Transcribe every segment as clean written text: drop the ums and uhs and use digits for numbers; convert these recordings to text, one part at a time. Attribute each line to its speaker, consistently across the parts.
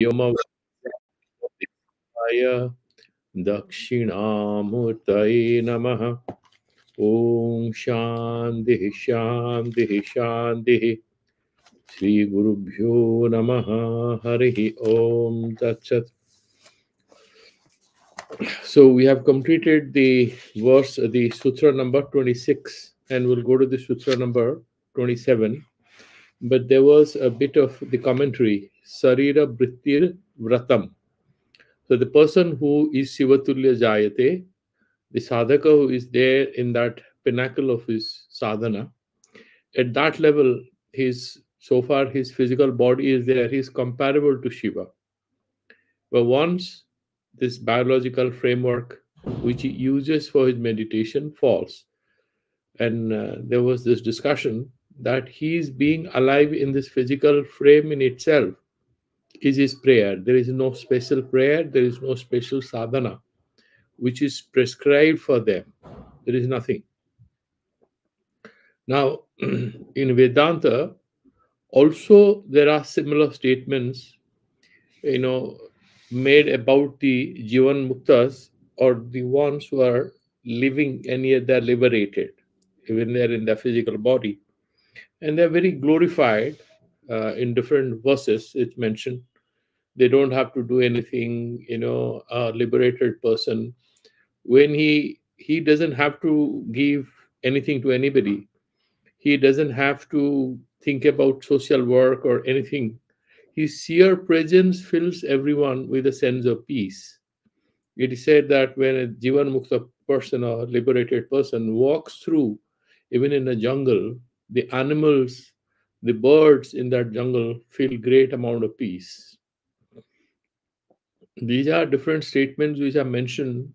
Speaker 1: Yomavaya Dakshinamurtaye Namaha. Om Shanti Shanti Shanti. Shri Gurubhyo Namaha Harihi Om Tat Sat. So we have completed the verse, the sutra number 26, and we'll go to the sutra number 27. But there was a bit of the commentary, Sarira Brittir Vratam. So the person who is Sivatulya Jayate, the sadhaka who is there in that pinnacle of his sadhana, at that level, his so far his physical body is there, he's comparable to Shiva. But once this biological framework which he uses for his meditation falls, and there was this discussion that he's being alive in this physical frame in itself is his prayer. There is no special prayer, there is no special sadhana which is prescribed for them. There is nothing. Now, in Vedanta, also there are similar statements, made about the Jivan Muktas, or the ones who are living and yet they're liberated, even they're in their physical body. And they're very glorified in different verses. It's mentioned they don't have to do anything, a liberated person, when he doesn't have to give anything to anybody, he doesn't have to think about social work or anything. His sheer presence fills everyone with a sense of peace. It is said that when a Jivan Mukta person or liberated person walks through, even in a jungle, the animals, the birds in that jungle feel great amount of peace. These are different statements which are mentioned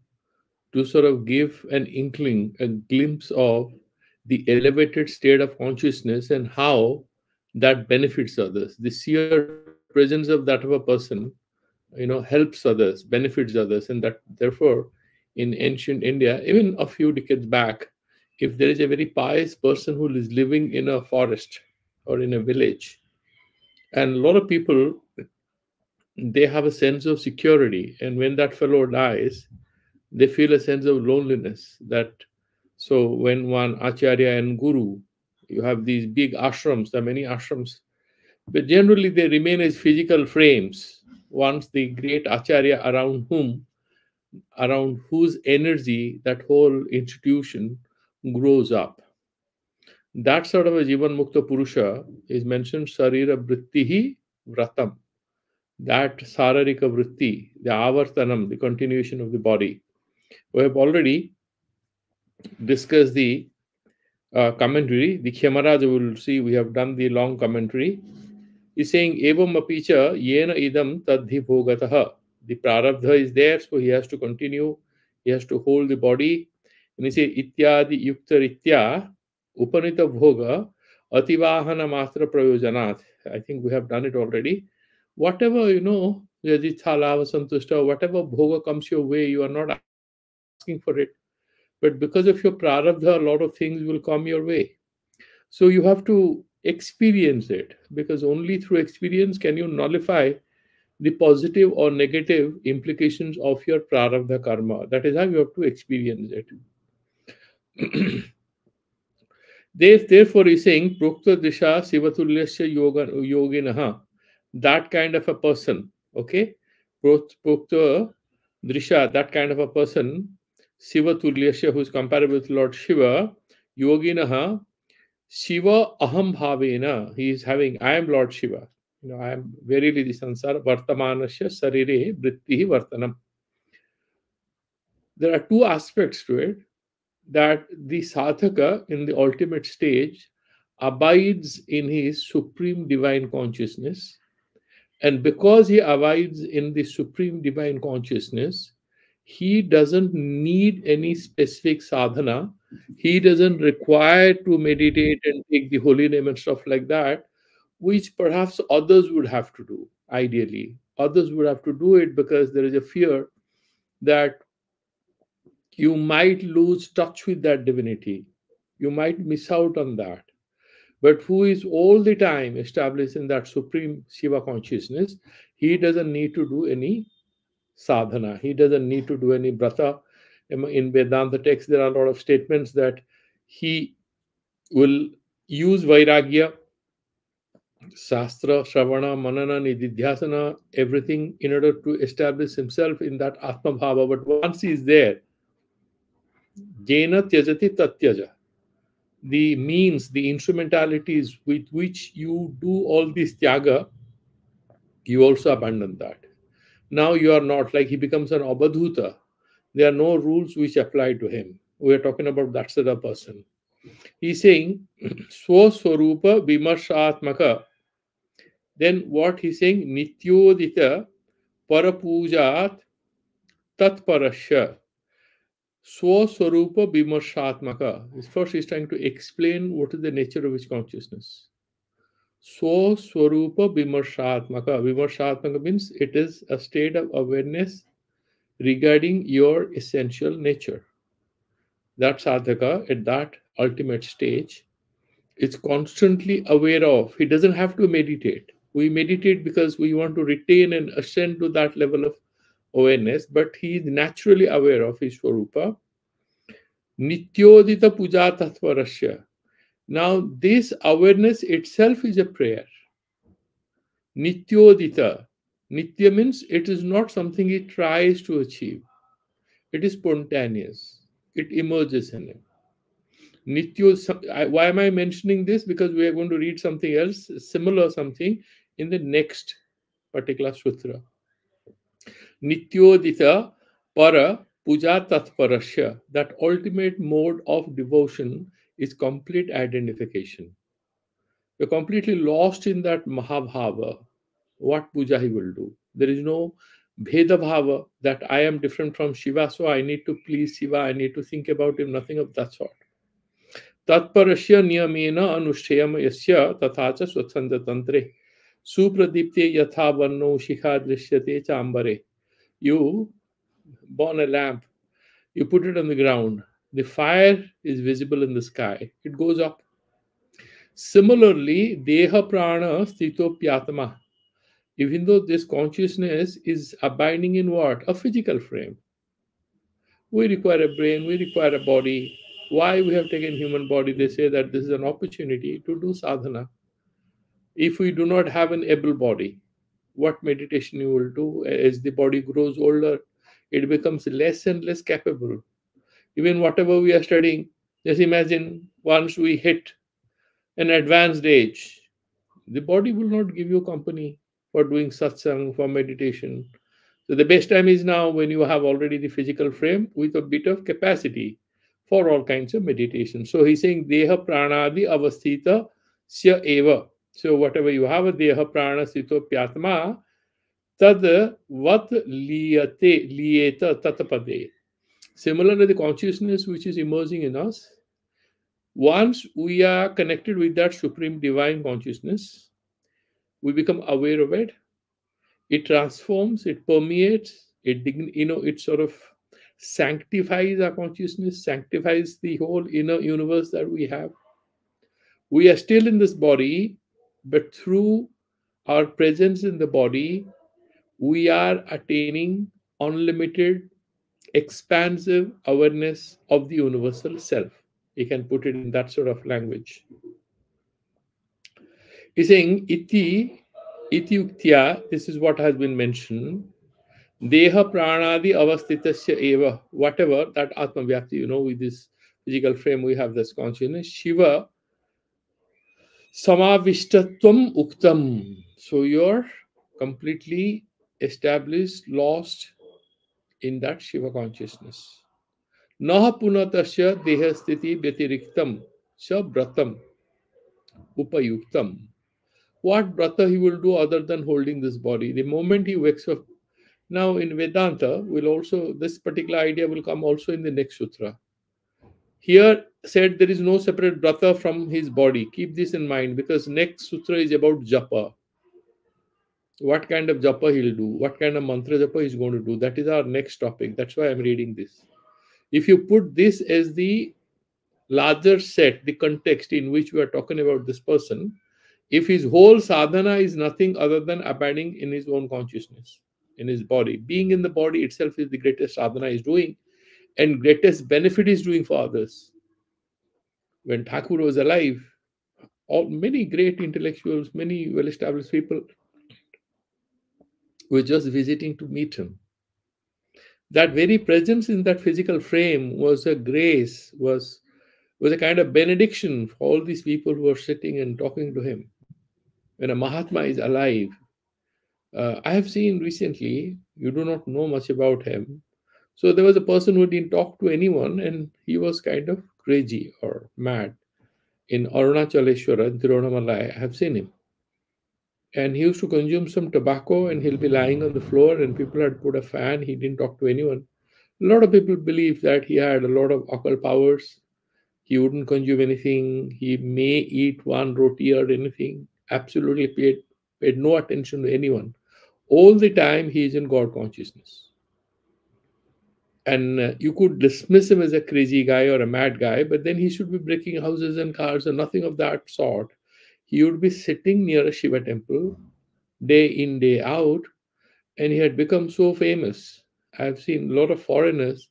Speaker 1: to sort of give an inkling, a glimpse of the elevated state of consciousness and how that benefits others. The sheer presence of that of a person, helps others, benefits others, and that therefore, in ancient India, even a few decades back, if there is a very pious person who is living in a forest or in a village, and a lot of people, they have a sense of security, and when that fellow dies, they feel a sense of loneliness. That so when one acharya and guru, you have these big ashrams, there are many ashrams, but generally they remain as physical frames. Once the great acharya around whose energy that whole institution grows up, that sort of a jivan mukta purusha is mentioned, sarira brittihi vratam, that sararika vritti, the avartanam, the continuation of the body. We have already discussed the commentary. The Kshemaraja will see we have done the long commentary. He's saying, Evam apicha yena idam tadhi bhogataha. The prarabdha is there, so he has to continue. He has to hold the body. And he says, Ityadi yukta ritya upanita bhoga ativahana matra prayojanat. I think we have done it already. Whatever, yajithala vasantushta, whatever bhoga comes your way, you are not asking for it. But because of your prarabdha, a lot of things will come your way. So you have to experience it, because only through experience can you nullify the positive or negative implications of your prarabdha karma. That is how you have to experience it. Therefore, he's saying, Prokta Disha Sivatulyasya Yoginaha, that kind of a person, okay? Prokta Drisha, that kind of a person, Sivatulyasya, who is comparable with Lord Shiva, Yoginaha, Shiva Aham Bhavena, he is having, I am Lord Shiva. I am verily the sansara, Vartamanasya Sarire Brittihi Vartanam. There are two aspects to it, that the sadhaka in the ultimate stage abides in his supreme divine consciousness. And because he abides in the supreme divine consciousness, he doesn't need any specific sadhana. He doesn't require to meditate and take the holy name and stuff like that, which perhaps others would have to do, ideally. Others would have to do it because there is a fear that you might lose touch with that divinity. You might miss out on that. but who is all the time established in that supreme Shiva consciousness, he doesn't need to do any sadhana. He doesn't need to do any brata. In Vedanta text, there are a lot of statements that he will use vairagya, Shastra, Shravana, Manana, Nididhyasana, everything in order to establish himself in that Atma Bhava. But once he is there, Jena Tyajati Tatyaja. The means, the instrumentalities with which you do all this tyaga, you also abandon that. Now you are not like he becomes an abadhuta. There are no rules which apply to him. We are talking about that sort of person. He's saying, Swaswarupa Vimarshatmaka. Then what he's saying, Nityodita Parapujat Tatparasya. Swaswarupa Vimarshatmaka. First, he's trying to explain what is the nature of his consciousness. Swaswarupa Vimarshatmaka. Vimarshatmaka means it is a state of awareness regarding your essential nature. That sadhaka at that ultimate stage is constantly aware of. He doesn't have to meditate. We meditate because we want to retain and ascend to that level of awareness, but he is naturally aware of his swarupa. Nityodita puja tatvarasya. Now, this awareness itself is a prayer. Nityodita. Nitya means it is not something he tries to achieve. It is spontaneous. It emerges in him. Nityo, why am I mentioning this? Because we are going to read something else, similar something, in the next particular sutra. Nityodita para puja tatparasya. That ultimate mode of devotion is complete identification. You're completely lost in that mahabhava. What puja he will do. There is no bheda bhava that I am different from Shiva, so I need to please Shiva, I need to think about him, nothing of that sort. Tatparasya niyamena anushayam yasya tathacha swatsanda tantre supradipte yatha vanno shikha drishyate chambare. You burn a lamp, you put it on the ground, the fire is visible in the sky, it goes up. Similarly, deha prana sthitopyatama. Even though this consciousness is abiding in what? A physical frame. We require a brain, we require a body. Why we have taken human body? They say that this is an opportunity to do sadhana. If we do not have an able body, what meditation you will do? As the body grows older, it becomes less and less capable. Even whatever we are studying, just imagine once we hit an advanced age, the body will not give you company for doing satsang, for meditation. So the best time is now when you have already the physical frame with a bit of capacity for all kinds of meditation. So he's saying deha pranadi avasthita sya eva. So whatever you have, a deha prana sthito pyatma tad vat liyeta tatapade. Similarly, the consciousness which is emerging in us, once we are connected with that supreme divine consciousness, we become aware of it. It transforms, it permeates, it sort of sanctifies our consciousness, sanctifies the whole inner universe that we have. We are still in this body, but through our presence in the body, we are attaining unlimited, expansive awareness of the universal self. You can put it in that sort of language. He's saying, iti uktya, this is what has been mentioned. Deha pranadi avasthitasya eva, whatever that Atma Vyapti, with this physical frame, we have this consciousness. Shiva samavishtatvam uktam. So you're completely established, lost in that Shiva consciousness. Naha punatasya deha sthiti vyatiriktam sa bratam upayuktam. What brata he will do other than holding this body? The moment he wakes up. Now in Vedanta, this particular idea will come also in the next sutra. Here said there is no separate brata from his body. Keep this in mind because next sutra is about japa. What kind of japa he'll do, what kind of mantra japa he's going to do. That is our next topic. That's why I'm reading this. If you put this as the larger set, the context in which we are talking about this person, if his whole sadhana is nothing other than abiding in his own consciousness, in his body, being in the body itself is the greatest sadhana he's doing and greatest benefit he's doing for others. When Thakur was alive, all many great intellectuals, many well-established people were just visiting to meet him. That very presence in that physical frame was a grace, was a kind of benediction for all these people who are sitting and talking to him. When a Mahatma is alive, I have seen recently, you do not know much about him. So there was a person who didn't talk to anyone and he was kind of crazy or mad. In Arunachaleshwara, in Tiruvannamalai, I have seen him. And he used to consume some tobacco and he'll be lying on the floor and people had put a fan. He didn't talk to anyone. A lot of people believe that he had a lot of occult powers. He wouldn't consume anything. He may eat one roti or anything. Absolutely paid no attention to anyone. All the time he is in God consciousness. And you could dismiss him as a crazy guy or a mad guy, but then he should be breaking houses and cars or nothing of that sort. He would be sitting near a Shiva temple day in, day out, and he had become so famous. I've seen a lot of foreigners.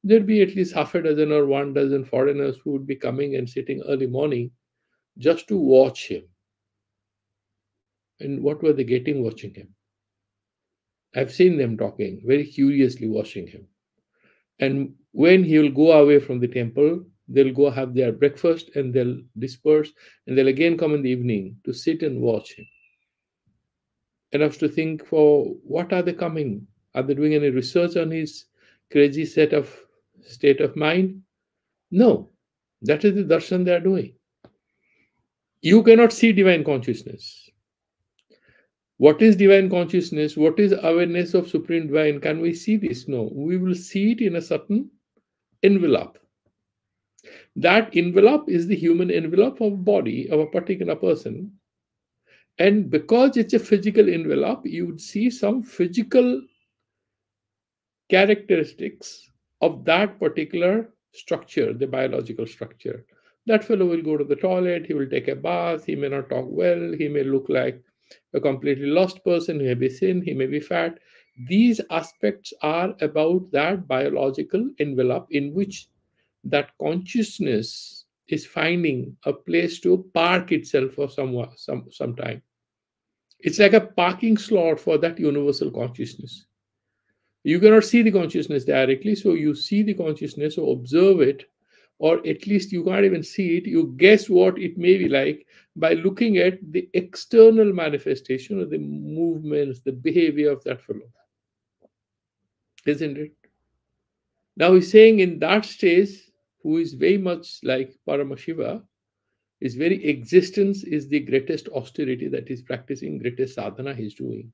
Speaker 1: There'd be at least half a dozen or 1 dozen foreigners who would be coming and sitting early morning just to watch him. And what were they getting watching him? I've seen them talking, very curiously watching him. And when he will go away from the temple, they'll go have their breakfast and they'll disperse and they'll again come in the evening to sit and watch him. And I have to think, for what are they coming? Are they doing any research on his crazy state of mind? No. That is the darshan they are doing. You cannot see divine consciousness. What is divine consciousness? What is awareness of Supreme Divine? Can we see this? No. We will see it in a certain envelope. That envelope is the human envelope of a body of a particular person. And because it's a physical envelope, you would see some physical characteristics of that particular structure, the biological structure. That fellow will go to the toilet, he will take a bath, he may not talk well, he may look like a completely lost person, he may be thin, he may be fat. These aspects are about that biological envelope in which that consciousness is finding a place to park itself for some time. It's like a parking slot for that universal consciousness. You cannot see the consciousness directly, so you see the consciousness or observe it, or at least you can't even see it. You guess what it may be like by looking at the external manifestation of the movements, the behavior of that fellow. Isn't it? Now he's saying in that stage, who is very much like Paramashiva, his very existence is the greatest austerity that he's practicing, greatest sadhana he's doing.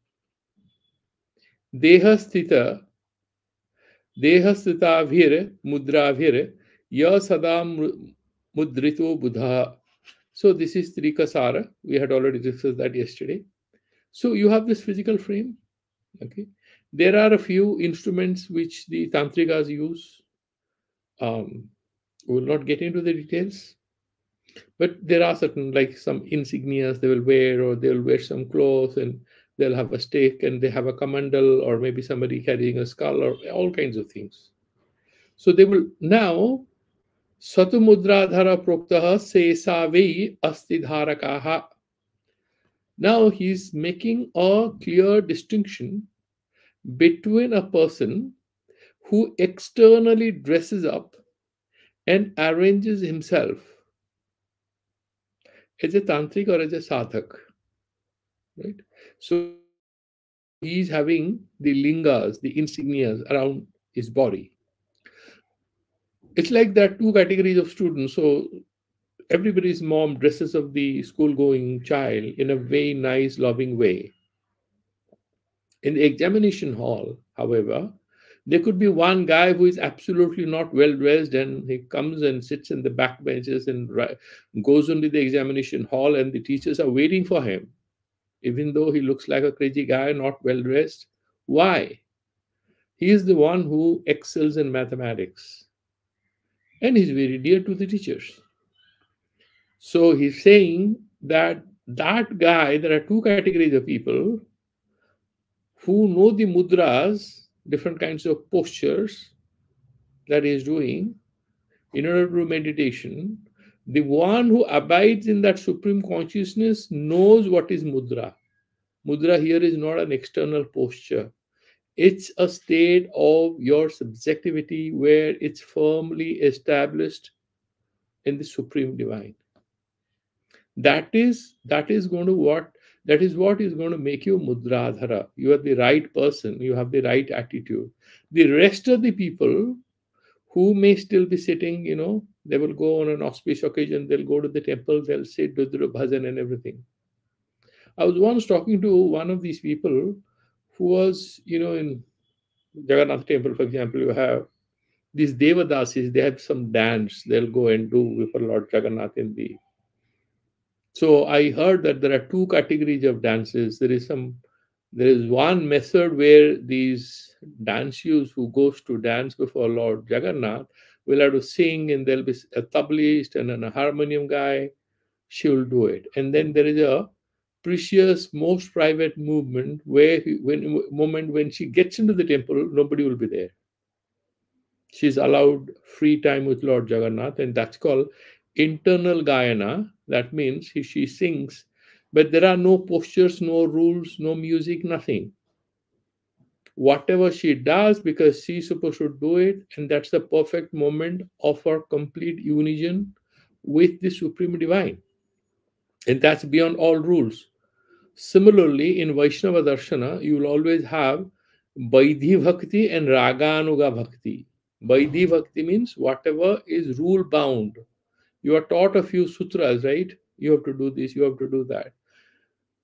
Speaker 1: Deha sthita Dehastitavhir mudravhir ya sada mudrito buddha. So this is Trikasara. We had already discussed that yesterday. So you have this physical frame. Okay. There are a few instruments which the Tantrikas use. We will not get into the details. But there are certain, like some insignias they will wear, or they'll wear some clothes and they'll have a stake and they have a kamandal, or maybe somebody carrying a skull, or all kinds of things. So they will now Satumudradhara Proktaha Se Savei Astidharakaha. Now he's making a clear distinction between a person who externally dresses up and arranges himself as a tantric or as a sadhak. Right? So he's having the lingas, the insignias around his body. It's like there are two categories of students. So everybody's mom dresses up the school-going child in a very nice, loving way. In the examination hall, however, there could be one guy who is absolutely not well dressed and he comes and sits in the back benches and goes into the examination hall, and the teachers are waiting for him, even though he looks like a crazy guy, not well dressed. Why? He is the one who excels in mathematics. and he's very dear to the teachers. So he's saying that that guy, there are two categories of people who know the mudras, different kinds of postures that he is doing in order to do meditation. The one who abides in that supreme consciousness knows what is mudra. Mudra here is not an external posture. It's a state of your subjectivity where it's firmly established in the supreme divine. That is going to what that is what is going to make you mudradhara. You are the right person, you have the right attitude. The rest of the people who may still be sitting, they will go on an auspicious occasion, they'll go to the temple, they'll sit, do the bhajan and everything. I was once talking to one of these people who was, in Jagannath temple, for example, you have these Devadasis, they have some dance they'll go and do for Lord Jagannath in the. So I heard that there are two categories of dances. There is one method where these dancers who goes to dance before Lord Jagannath will have to sing, and there'll be a tablaist and a harmonium guy. She will do it. And then there is a precious, most private movement where when she gets into the temple, nobody will be there. She's allowed free time with Lord Jagannath, and that's called internal Gayana. That means she sings, but there are no postures, no rules, no music, nothing. Whatever she does, because she's supposed to do it, and that's the perfect moment of her complete unison with the Supreme Divine. And that's beyond all rules. Similarly, in Vaishnava Darshana, you will always have Vaidhi Bhakti and Raganuga Bhakti. Vaidhi Bhakti means whatever is rule bound. You are taught a few sutras, right? You have to do this, you have to do that.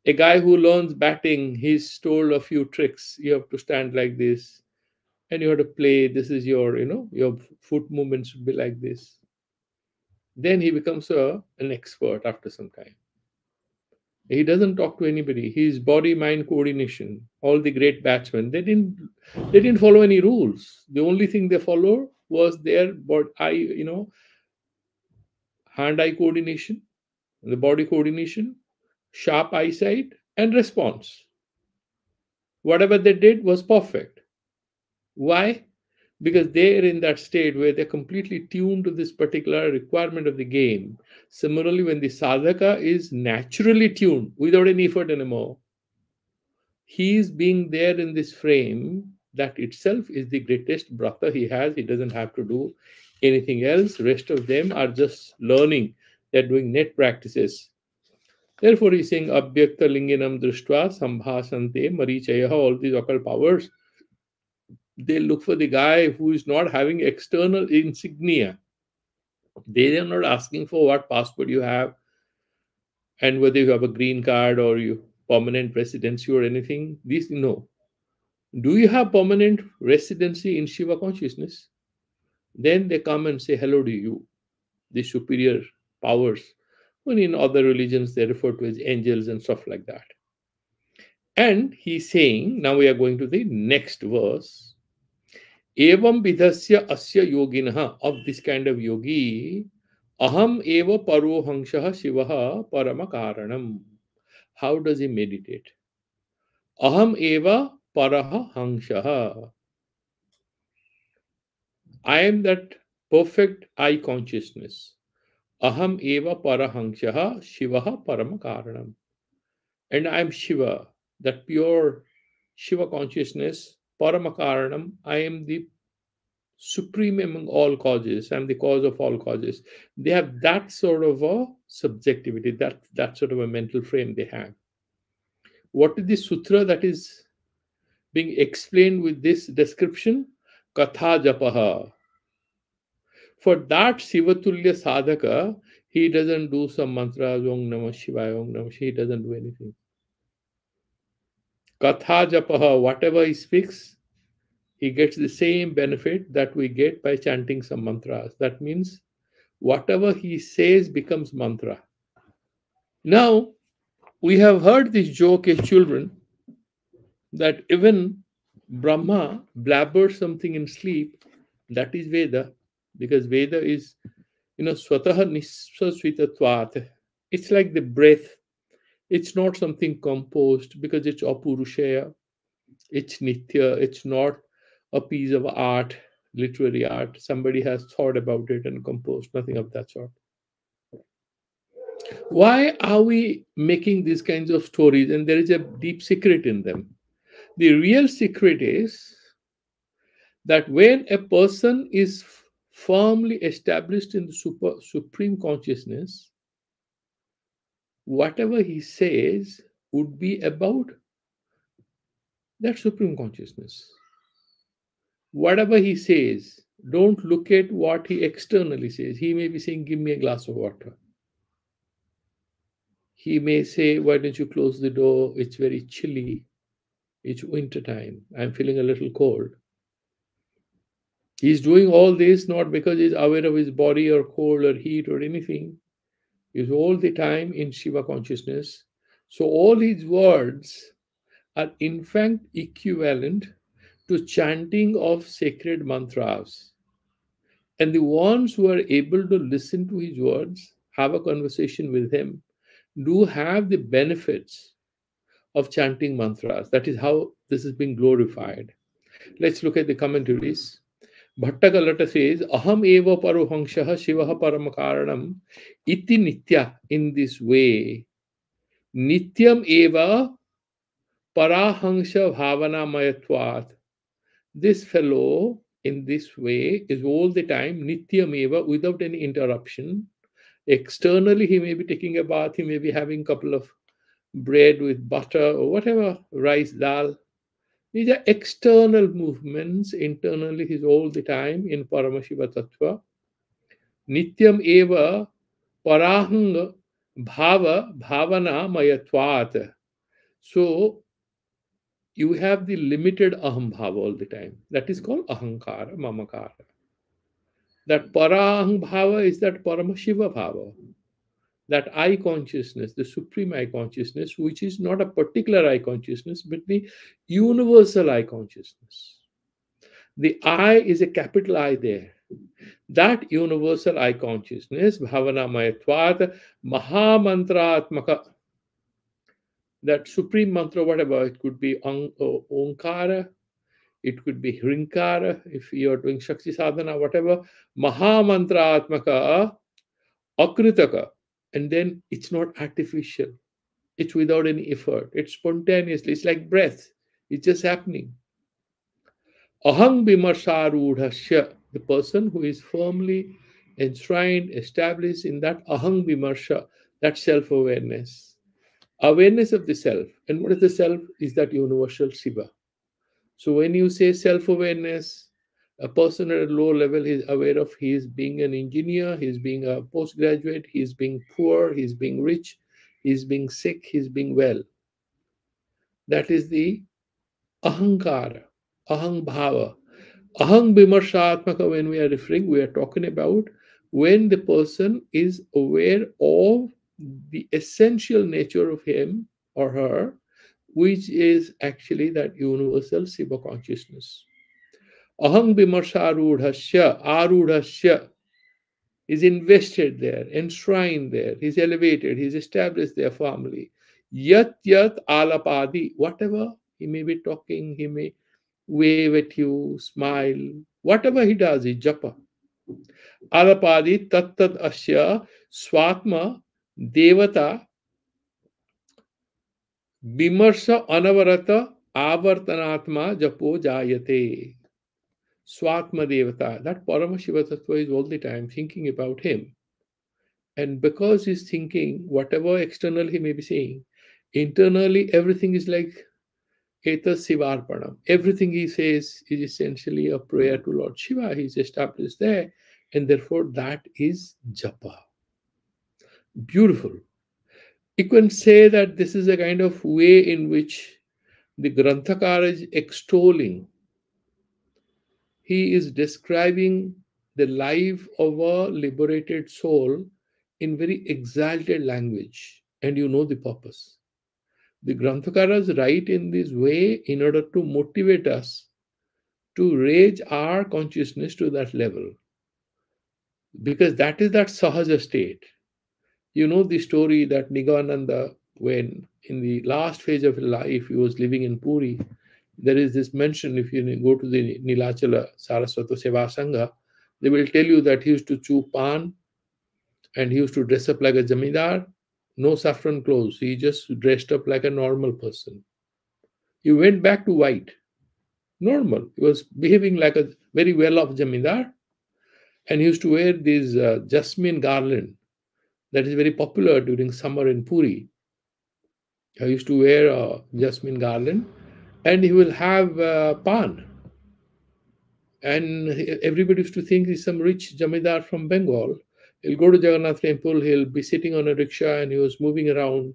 Speaker 1: A guy who learns batting, he's told a few tricks. You have to stand like this, and you have to play. This is your foot movements should be like this. Then he becomes an expert after some time. He doesn't talk to anybody. His body-mind coordination. All the great batsmen, they didn't follow any rules. The only thing they followed was their hand-eye coordination, the body coordination, sharp eyesight, and response. Whatever they did was perfect. Why? Because they're in that state where they're completely tuned to this particular requirement of the game. Similarly, when the sadhaka is naturally tuned without any effort anymore, he is being there in this frame. That itself is the greatest brata he has. He doesn't have to do anything else. Rest of them are just learning. They're doing net practices. Therefore, he's saying abhyakta linginam drishtva sambhasante marichaya, all these occult powers. They look for the guy who is not having external insignia. They are not asking for what passport you have and whether you have a green card or you permanent residency or anything. These no. Do you have permanent residency in Shiva consciousness? Then they come and say hello to you, the superior powers. When in other religions they refer to as angels and stuff like that. And he's saying, now we are going to the next verse. Evam vidhasya asya yoginah, of this kind of yogi, aham eva parohangshaha shivaha paramakaranam. How does he meditate? Aham eva parahangshaha. I am that perfect I consciousness. Aham eva parahangshaha shivaha paramakaranam. And I am Shiva, that pure Shiva consciousness, paramakaranam. I am the supreme among all causes. I'm the cause of all causes. They have that sort of a subjectivity, that sort of a mental frame they have. What is the sutra that is being explained with this description? Katha japaha. For that Sivatulya sadhaka, he doesn't do some mantras, Om Namah Shivaya, Om Namah Shivaya. He doesn't do anything. Katha japaha, whatever he speaks, he gets the same benefit that we get by chanting some mantras. That means whatever he says becomes mantra. Now, we have heard this joke as children that even Brahma blabbers something in sleep, that is Veda. because Veda is, swataha nisvasvitatvat. It's like the breath. It's not something composed because it's apurushaya, it's nitya, it's not a piece of art, literary art. Somebody has thought about it and composed, nothing of that sort. Why are we making these kinds of stories? And there is a deep secret in them. The real secret is that when a person is firmly established in the supreme consciousness, whatever he says would be about that supreme consciousness. Whatever he says, don't look at what he externally says. He may be saying, "Give me a glass of water." He may say, "Why don't you close the door? It's very chilly. It's winter time. I'm feeling a little cold." He's doing all this not because he's aware of his body or cold or heat or anything. He's all the time in Shiva consciousness. So all his words are in fact equivalent to chanting of sacred mantras. And the ones who are able to listen to his words, have a conversation with him, do have the benefits of chanting mantras. That is how this is being glorified. Let's look at the commentaries. Bhattagalata says, "Aham eva parohangshaha shivaha paramakaranam iti nitya." In this way, nityam eva parahangsha bhavana mayatvat. This fellow, in this way, is all the time nityam eva, without any interruption. Externally, he may be taking a bath, he may be having a couple of bread with butter or whatever, rice, dal. These are external movements. Internally, he's all the time in Paramashiva Tattva. Nityam eva parahang bhavana mayatvat. So you have the limited aham bhava all the time. That is called ahankara, mamakara. That parahang bhava is that Paramashiva bhava. That I consciousness, the supreme I consciousness, which is not a particular I consciousness, but the universal I consciousness. The I is a capital I there. That universal I consciousness, bhavana mayatvat, mahamantratmaka, that supreme mantra, whatever, it could be onkara, it could be hrinkara, if you are doing Shakti sadhana, whatever, mahamantratmaka, akritaka, and then it's not artificial. It's without any effort. It's spontaneously. It's like breath. It's just happening. Ahang bimarsharudhasya, the person who is firmly enshrined, established in that ahang bimarsha, that self-awareness. Awareness of the self. And what is the self? Is that universal Shiva. So when you say self-awareness, a person at a low level is aware of he is being an engineer, he is being a postgraduate, he is being poor, he is being rich, he is being sick, he is being well. That is the ahankara, ahang bhava. Ahang bimarshatmaka, when we are referring, we are talking about when the person is aware of the essential nature of him or her, which is actually that universal Shiva consciousness. Ahang bimarsharudhasya, arudhasya, is invested there, enshrined there, he's elevated, he's established there firmly. Yat yat alapadi, whatever he may be talking, he may wave at you, smile, whatever he does, he japa. Alapadi tat tat asya swatma devata bimarsha anavarata avartanatma japo jayate. Swatma devata, that Paramashiva Tattva is all the time thinking about him. And because he's thinking, whatever external he may be saying, internally everything is like Eta Sivarpanam. Everything he says is essentially a prayer to Lord Shiva. He's established there, and therefore that is japa. Beautiful. You can say that this is a kind of way in which the Granthakara is extolling. He is describing the life of a liberated soul in very exalted language, and you know the purpose. The Granthakaras write in this way in order to motivate us to raise our consciousness to that level. because that is that sahaja state. You know the story that Nigananda, when in the last phase of his life, he was living in Puri. There is this mention, if you go to the Nilachala Saraswata Seva Sangha, they will tell you that he used to chew pan and he used to dress up like a jamidar, no saffron clothes. He just dressed up like a normal person. He went back to white, normal. He was behaving like a very well off jamidar, and he used to wear this jasmine garland that is very popular during summer in Puri. I used to wear a jasmine garland, and he will have pan. And everybody used to think he's some rich jamidar from Bengal. He'll go to Jagannath temple, he'll be sitting on a rickshaw, and he was moving around.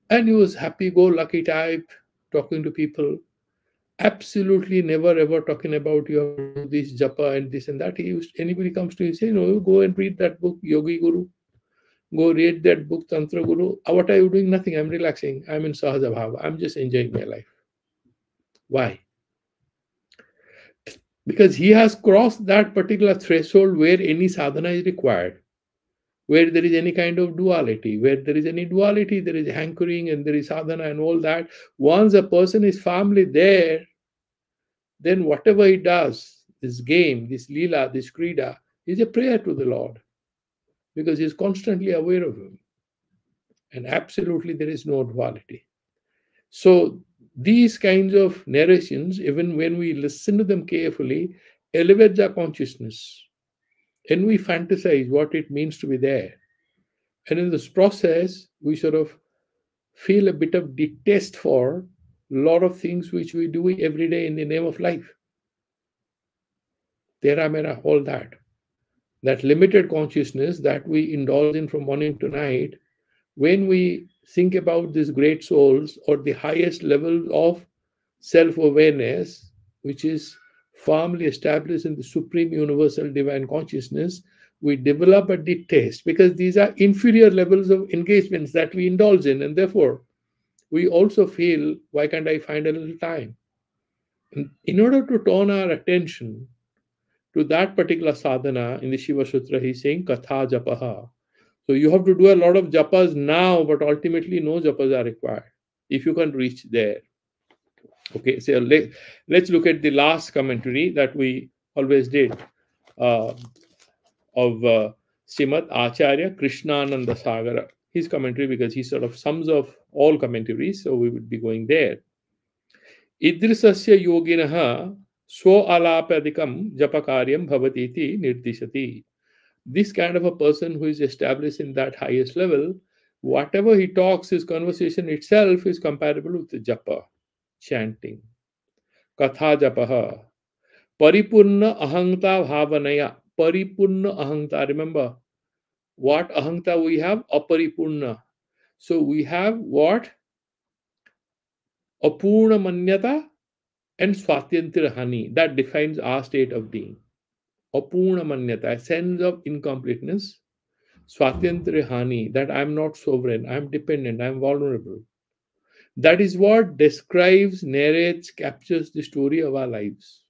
Speaker 1: And he was happy-go-lucky type, talking to people. Absolutely never ever talking about you have to do this japa and this and that. He used, anybody comes to him, say, no, go and read that book, Yogi Guru. Go read that book, Tantra Guru. What are you doing? Nothing. I'm relaxing. I'm in Sahaja Bhava. I'm just enjoying my life. Why? Because he has crossed that particular threshold where any sadhana is required, where there is any kind of duality. Where there is any duality, there is hankering and there is sadhana and all that. Once a person is firmly there, then whatever he does, this game, this lila, this krida, is a prayer to the Lord, because he is constantly aware of him. And absolutely there is no duality. So these kinds of narrations, even when we listen to them carefully, elevate our consciousness. And we fantasize what it means to be there. And in this process, we sort of feel a bit of distaste for a lot of things which we do every day in the name of life. Tera mera, all that. That limited consciousness that we indulge in from morning to night, when we think about these great souls or the highest level of self-awareness, which is firmly established in the supreme universal divine consciousness, we develop a distaste, because these are inferior levels of engagements that we indulge in, and therefore we also feel, why can't I find a little time? And in order to turn our attention to that particular sadhana, in the Siva Sutra, he's saying katha japaha. So you have to do a lot of japas now, but ultimately no japas are required if you can reach there. Okay, so let's look at the last commentary that we always did of Srimad Acharya Krishnananda Sagara. His commentary, because he sort of sums up all commentaries, so we would be going there. Idrisasya yoginaha swa alapadikam japakaryam bhavatiti nirdishati. This kind of a person who is established in that highest level, whatever he talks, his conversation itself is comparable with the japa, chanting. Katha japaha. Paripurna ahanta bhavanaya. Paripurna ahanta. Remember, what ahanta we have? Aparipurna. So we have what? Apurna manyata and swatyantirahani. That defines our state of being. Apurna manyata, a sense of incompleteness. Swatyantirahani, that I am not sovereign, I am dependent, I am vulnerable. That is what describes, narrates, captures the story of our lives.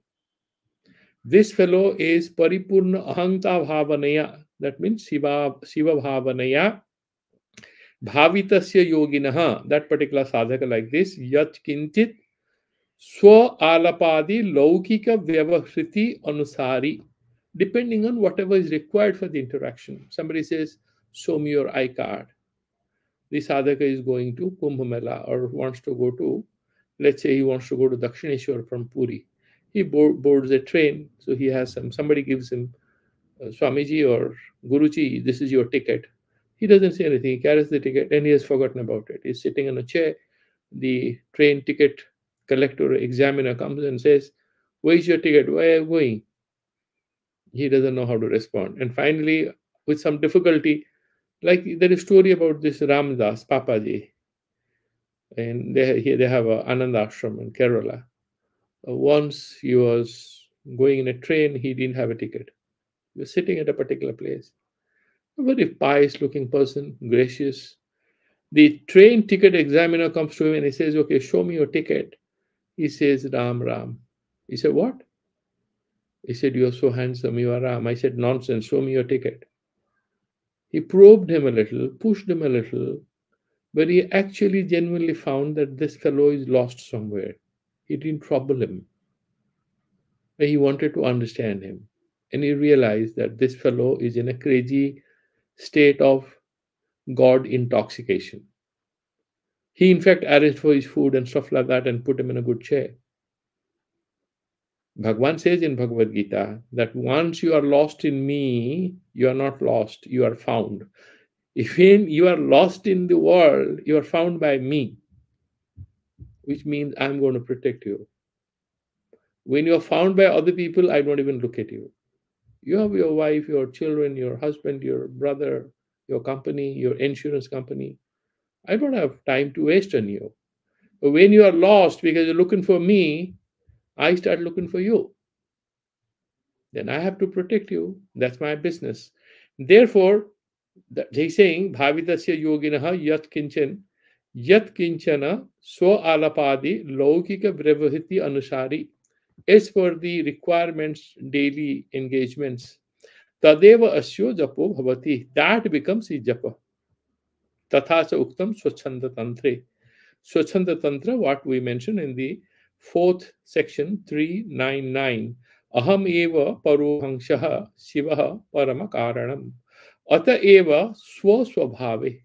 Speaker 1: This fellow is paripurna ahanta bhavanaya. That means Shiva bhavanaya. Bhavitasya yoginaha. That particular sadhaka like this. Yat kinchit swa alapadi laukika vyavahriti anusari. Depending on whatever is required for the interaction. Somebody says, show me your iCard. The sadhaka is going to Kumbh Mela or wants to go to, let's say he wants to go to Dakshineshwar from Puri. He boards a train, so he has somebody gives him, Swamiji or Guruji, this is your ticket. He doesn't say anything, he carries the ticket and he has forgotten about it. He's sitting in a chair. The train ticket collector, examiner comes and says, where is your ticket? Where are you going? He doesn't know how to respond. And finally, with some difficulty, like there is a story about this Ramdas, Papaji, and they have a Ananda ashram in Kerala. Once he was going in a train, he didn't have a ticket. He was sitting at a particular place. A very pious looking person, gracious. The train ticket examiner comes to him and he says, okay, show me your ticket. He says, Ram, Ram. He said, what? He said, "You're so handsome, you are Ram." I said, "Nonsense, show me your ticket." He probed him a little, pushed him a little, but he actually genuinely found that this fellow is lost somewhere. He didn't trouble him. He wanted to understand him. And he realized that this fellow is in a crazy state of God intoxication. He, in fact, arranged for his food and stuff like that and put him in a good chair. Bhagwan says in Bhagavad Gita that once you are lost in me, you are not lost, you are found. If you are lost in the world, you are found by me, which means I'm going to protect you. When you are found by other people, I don't even look at you. You have your wife, your children, your husband, your brother, your company, your insurance company. I don't have time to waste on you. But when you are lost because you're looking for me, I start looking for you. Then I have to protect you. That's my business. Therefore, he's saying, Bhavitasya yoginaha yat kinchana swa alapadi laukika brevahiti anusari. As for the requirements, daily engagements, tadeva asyo japo bhavati. That becomes his japa. Tatha cha uktam swachhanda tantre. Swachhanda Tantra, what we mentioned in the fourth section 399. Aham eva paruhangshaha shivaha paramakaranam. Ata eva swaswabhave.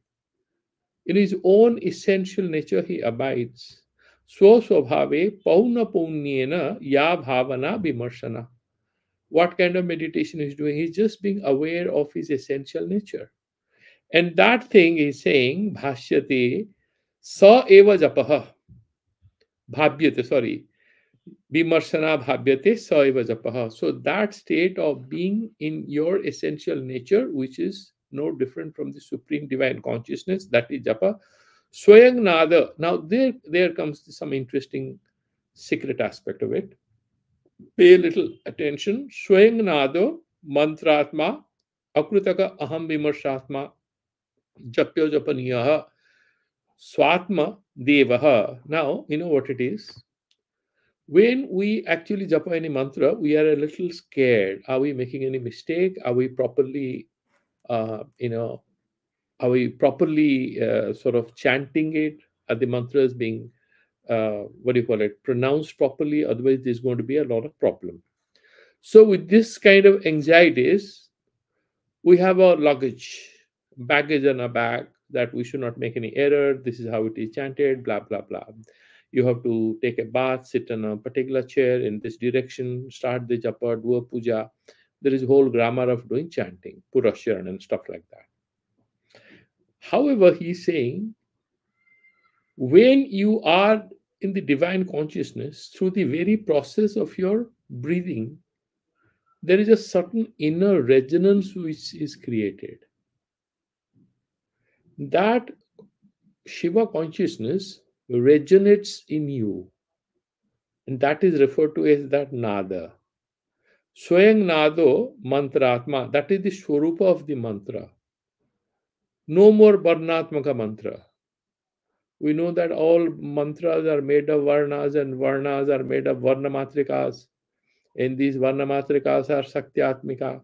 Speaker 1: In his own essential nature he abides. Swaswabhave pauna punyena ya bhavana vimarshana. What kind of meditation he's doing? He's just being aware of his essential nature. And that thing is saying, bhashyate sa eva japaha. Bhabyate, sorry. Vimarshana bhabyate saiva japaha. So that state of being in your essential nature, which is no different from the supreme divine consciousness, that is japa. Swayang nada. Now there comes some interesting secret aspect of it. Pay a little attention. Swayang nada mantratma akrutaka aham vimarshatma japyo japaniyaha swatma devaha. Now, you know what it is? When we actually japa any mantra, we are a little scared. Are we making any mistake? Are we properly, uh, you know, are we properly sort of chanting it? Are the mantras being, what do you call it, pronounced properly? Otherwise, there's going to be a lot of problem. So with this kind of anxieties, we have a luggage, baggage in a bag that we should not make any error. This is how it is chanted, blah, blah, blah. You have to take a bath, sit on a particular chair in this direction, start the japa, do a puja. There is a whole grammar of doing chanting, purasharan and stuff like that. However, he's saying when you are in the divine consciousness, through the very process of your breathing, there is a certain inner resonance which is created. That Shiva consciousness resonates in you, and that is referred to as that nada. Swayang nado mantratma, that is the swarupa of the mantra. No more varnatmaka mantra. We know that all mantras are made of varnas and varnas are made of varnamatrikas, and these varnamatrikas are sakyatmika,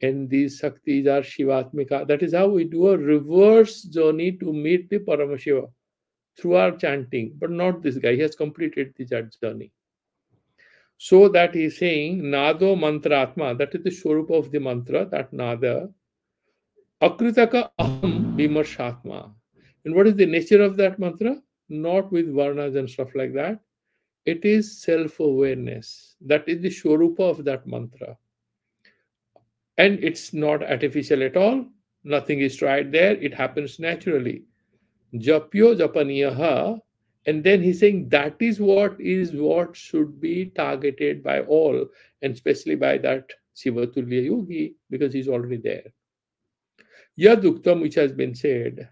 Speaker 1: and these saktis are shivatmika. That is how we do a reverse journey to meet the Paramashiva through our chanting, but not this guy. He has completed the journey. So that he is saying, Nado mantratma, that is the swarupa of the mantra, that nada, akritaka aham vimarshatma. And what is the nature of that mantra? Not with varnas and stuff like that. It is self-awareness. That is the swarupa of that mantra. And it's not artificial at all. Nothing is tried there. It happens naturally. Japyo japaniyaha. And then he's saying that is what should be targeted by all, and especially by that Siva Tulya Yogi, because he's already there. Yaduktam, which has been said,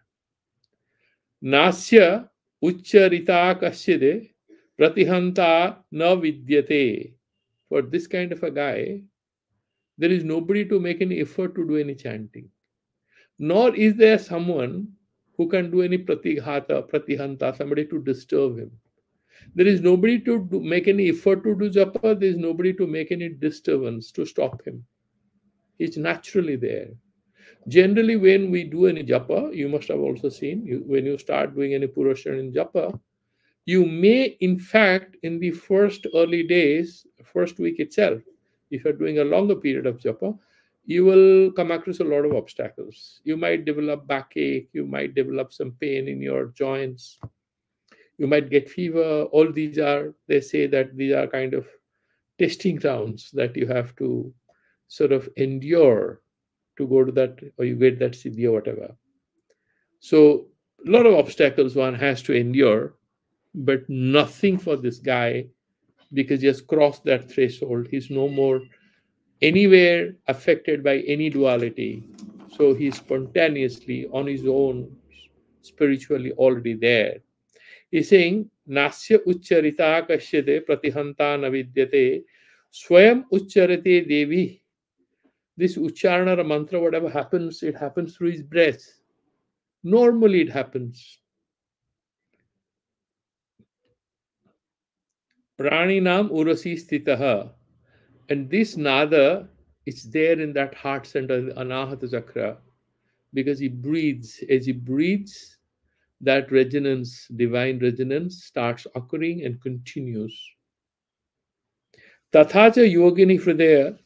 Speaker 1: Nasya Ucharita Kasyade Pratihanta na vidyate. For this kind of a guy, there is nobody to make any effort to do any chanting. Nor is there someone who can do any pratihanta, somebody to disturb him. There is nobody to make any effort to do japa. There is nobody to make any disturbance to stop him. He's naturally there. Generally, when we do any japa, you must have also seen, when you start doing any purushan in japa, you may, in fact, in the first early days, first week itself, if you're doing a longer period of japa, you will come across a lot of obstacles. You might develop backache, you might develop some pain in your joints, you might get fever. All these are, they say that these are kind of testing grounds that you have to sort of endure to go to that, or you get that siddhi or whatever. So, a lot of obstacles one has to endure, but nothing for this guy, because he has crossed that threshold. He's no more anywhere affected by any duality. So he's spontaneously on his own, spiritually already there. He's saying, Nasya ucharita kashyate pratihanta navidyate swayam ucharate devi. This ucharana or mantra, whatever happens, it happens through his breath. Normally it happens. Praninam urasi stitaha. And this nada is there in that heart center, the anahata chakra, because he breathes. As he breathes, that resonance, divine resonance, starts occurring and continues. Tathacha yogini hridaya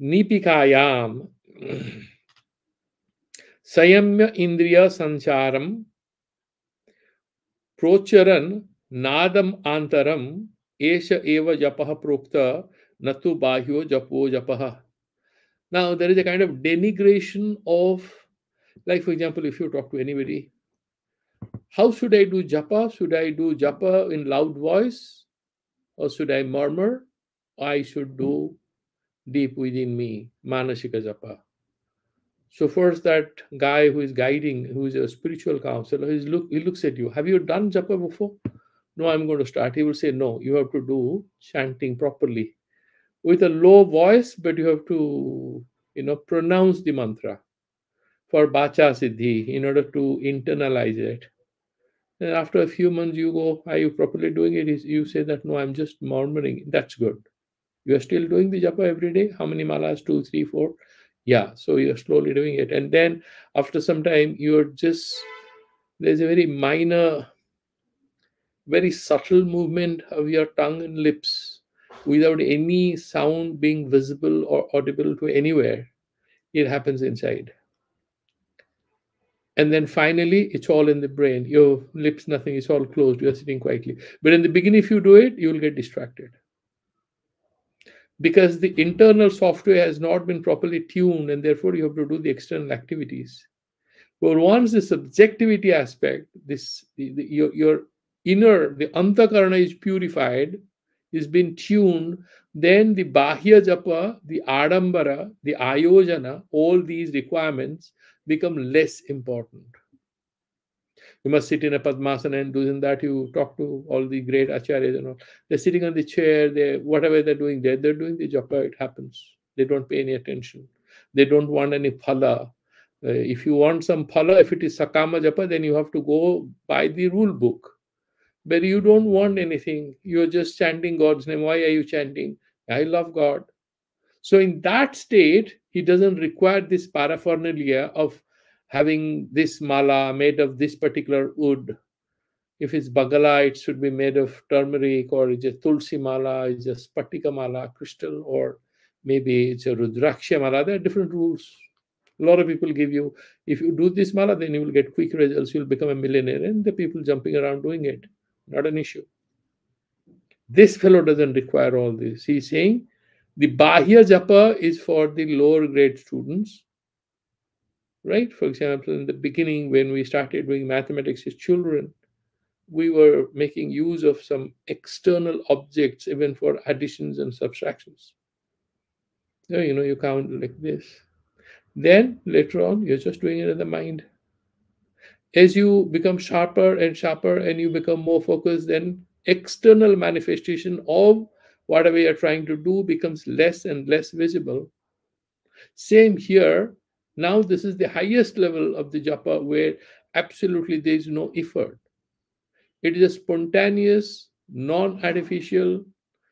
Speaker 1: nipikayam sayamya indriya sancharam procharan nadam antaram esha eva japaha prokta natu bahyo japo japaha. Now, there is a kind of denigration of, like, for example, if you talk to anybody, how should I do japa? Should I do japa in loud voice? Or should I murmur? I should do deep within me, manasika japa. So first, that guy who is guiding, who is a spiritual counselor, he looks at you. Have you done japa before? No, I'm going to start. He will say, no, you have to do chanting properly with a low voice, but you have to, pronounce the mantra for bacha siddhi in order to internalize it. And after a few months, you go, are you properly doing it? You say that, no, I'm just murmuring. That's good. You are still doing the japa every day? How many malas? 2, 3, 4? Yeah, so you're slowly doing it. And then after some time, there's a very minor, very subtle movement of your tongue and lips without any sound being visible or audible to anywhere. It happens inside. And then finally, it's all in the brain. Your lips, nothing, it's all closed. You're sitting quietly. But in the beginning, if you do it, you will get distracted because the internal software has not been properly tuned, and therefore you have to do the external activities. But once the subjectivity aspect, your inner, the antakarana is purified, is been tuned, then the bahya japa, the adambara, the ayojana, all these requirements become less important. You must sit in a padmasana, and doing that you talk to all the great acharyas and all. They're sitting on the chair, whatever they're doing there, they're doing the japa, it happens. They don't pay any attention. They don't want any phala. If you want some phala, if it is sakama japa, then you have to go by the rule book. But you don't want anything. You're just chanting God's name. Why are you chanting? I love God. So in that state, he doesn't require this paraphernalia of having this mala made of this particular wood. If it's bagala, it should be made of turmeric, or it's a tulsi mala, it's a spatika mala, crystal, or maybe it's a rudraksha mala. There are different rules. A lot of people give you, if you do this mala, then you will get quick results, you'll become a millionaire, and the people jumping around doing it. Not an issue. This fellow doesn't require all this. He's saying the bahya japa is for the lower grade students, right? For example, in the beginning, when we started doing mathematics as children, we were making use of some external objects even for additions and subtractions. So, you count like this. Then later on, you're just doing it in the mind. As you become sharper and sharper and you become more focused, then external manifestation of whatever you're trying to do becomes less and less visible. Same here. Now, this is the highest level of the japa where absolutely there is no effort. It is a spontaneous, non artificial,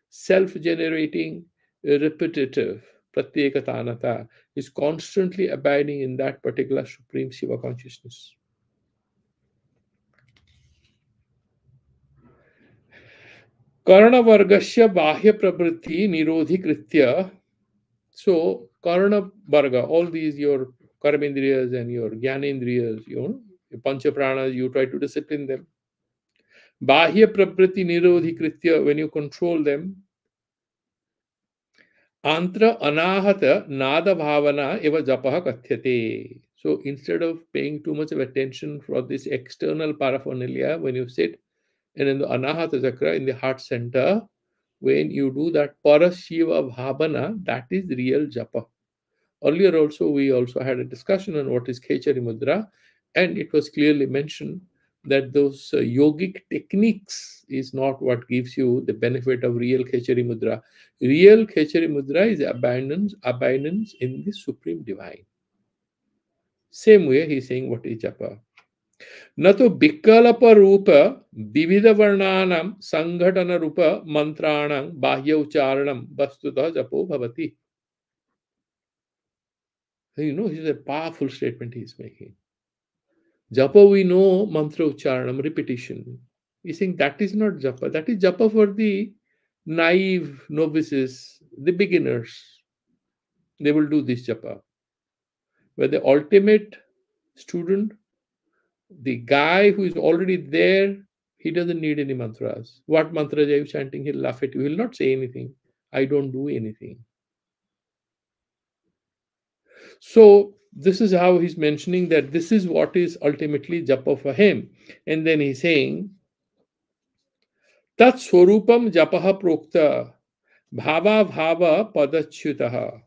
Speaker 1: self generating, repetitive. Pratyekatanata is constantly abiding in that particular supreme Shiva consciousness. Karana vargasya bahya prabhritti nirodhi kritya. So, Karana Varga, all these your Karmendriyas and your Gyanendriyas, your Pancha Pranas, you try to discipline them. Bahya prabriti nirodhi kritya, when you control them, Antra anahata nada bhavana eva japaha kathyate. So instead of paying too much of attention for this external paraphernalia, when you sit and in the anahata chakra, in the heart center, when you do that parashiva bhavana, that is real japa. Earlier also, we also had a discussion on what is Khechari Mudra, and it was clearly mentioned that those yogic techniques is not what gives you the benefit of real Khechari Mudra. Real Khechari Mudra is abundance in the Supreme Divine. Same way, he's saying what is japa. न तो विकल्प रूप विविध वर्णानां संघटन रूप मंत्राणां बाह्य उच्चारणं वस्तुतः जपो भवति. He's a powerful statement he's making. Japa, we know mantra ucharanam, repetition. He's saying that is not japa. That is japa for the naive novices, the beginners. They will do this japa. But the ultimate student, the guy who is already there, he doesn't need any mantras. What mantras are you chanting? He'll laugh at you. He'll not say anything. I don't do anything. So this is how he's mentioning that this is what is ultimately japa for him. And then he's saying, Tat swarupam japaha prokta bhava bhava padachyutaha.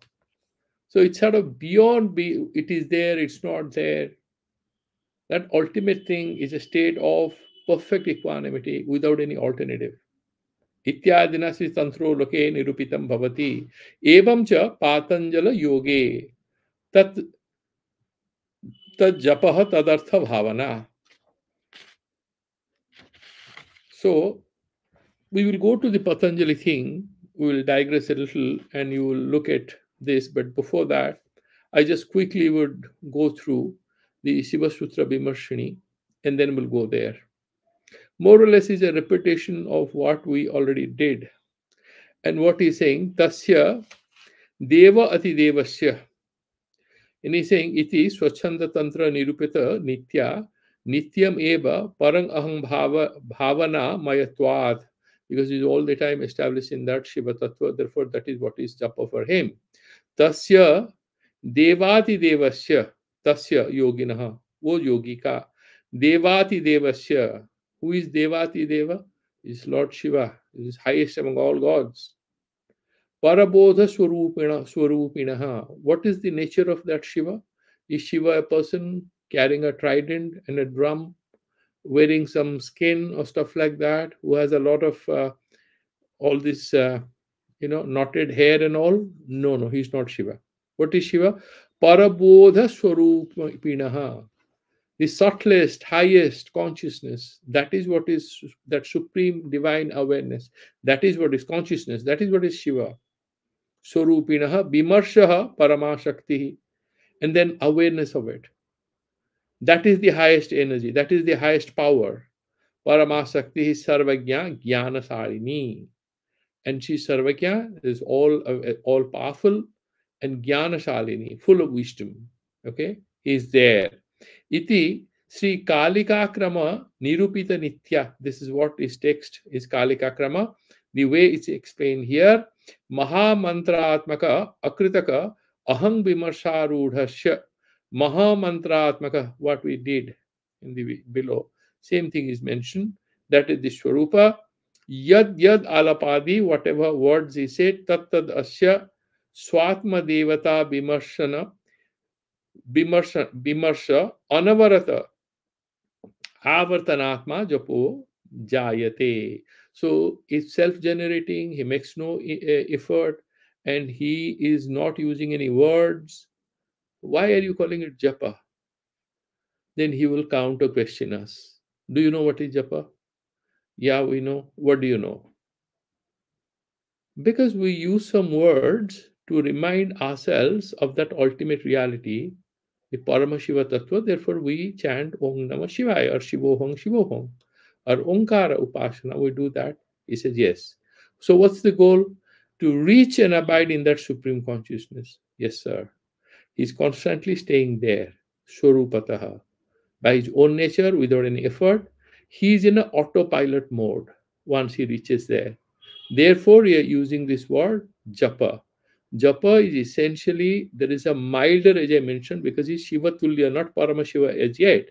Speaker 1: So it's sort of beyond it is there, it's not there. That ultimate thing is a state of perfect equanimity without any alternative. Ityadina sri tantro loke nirupitam bhavati evam cha patanjala yoge tat tad japaha tadartha bhavana. So we will go to the Patanjali thing. We will digress a little and you will look at this. But before that, I just quickly would go through the Siva Sutra Vimarshini and then we'll go there. More or less is a repetition of what we already did. And what he's saying, Tasya Deva Ati Devasya. And he's saying, Iti Swachanda Tantra Nirupita Nitya Nityam Eva Parang Aham Bhavana Mayatvad. Because he's all the time establishing that Shiva Tattva, therefore that is what is japa for him. Tasya Devati Devasya, Tasya Yoginaha, wo yogi ka. Devati Devasya. Who is Devati Deva? Is Lord Shiva, is highest among all gods. Parabodha Swarupinaha. What is the nature of that Shiva? Is Shiva a person carrying a trident and a drum, wearing some skin or stuff like that, who has a lot of all this, knotted hair and all? No, he's not Shiva. What is Shiva? Parabodha Swarupinaha. The subtlest, highest consciousness. That is what is that supreme divine awareness. That is what is consciousness. That is what is Shiva. Swarupinaha Bimarshaha Paramashakti. And then awareness of it. That is the highest energy. That is the highest power. Paramasakti Sarvagya Jnana Sarini. And she Sarvagya is all powerful and Jnana Shalini, full of wisdom. Okay? Is there. Iti Sri Kalikakrama Nirupita Nitya. This is what is text is Kalikakrama. The way it's explained here, Mahamantraatmaka Akritaka Ahang Vimarsharudhasya. Mahamantratmaka, what we did in the below. Same thing is mentioned. That is the Swarupa. Yad alapadi, whatever words he said, tat asya swatma devata bimarsha anavarata avartanatma japo jayate. So it's self-generating, he makes no effort, and he is not using any words. Why are you calling it japa? Then he will counter question us. Do you know what is japa? Yeah, we know. What do you know? Because we use some words to remind ourselves of that ultimate reality, the Paramashiva Tattva. Therefore, we chant Om Namah Shivaya or Shivoham Shivoham or Omkara Upasana. We do that. He says, yes. So, what's the goal? To reach and abide in that supreme consciousness. Yes, sir. He's constantly staying there, Swarupataha, by his own nature, without any effort. He's in an autopilot mode once he reaches there. Therefore, we are using this word japa. Japa is essentially, there is a milder, as I mentioned, because he's Shiva Tulya, not Paramashiva as yet.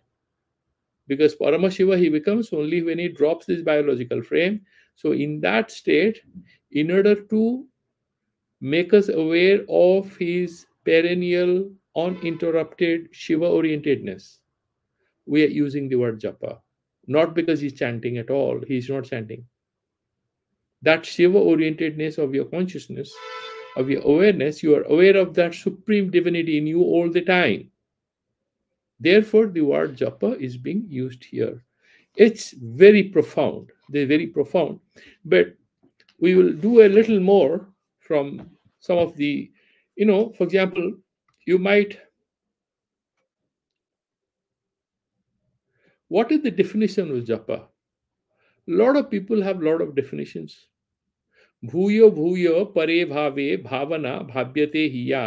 Speaker 1: Because Paramashiva he becomes only when he drops this biological frame. So, in that state, in order to make us aware of his perennial, uninterrupted Shiva orientedness, we are using the word japa. Not because he's chanting at all, he's not chanting. That Shiva orientedness of your consciousness, of your awareness, you are aware of that supreme divinity in you all the time. Therefore, the word japa is being used here. It's very profound. They're very profound. But we will do a little more from some of the, for example, you might, what is the definition of japa? A lot of people have a lot of definitions. भूयो भूयो परे भावे भावना भाव्यते हिया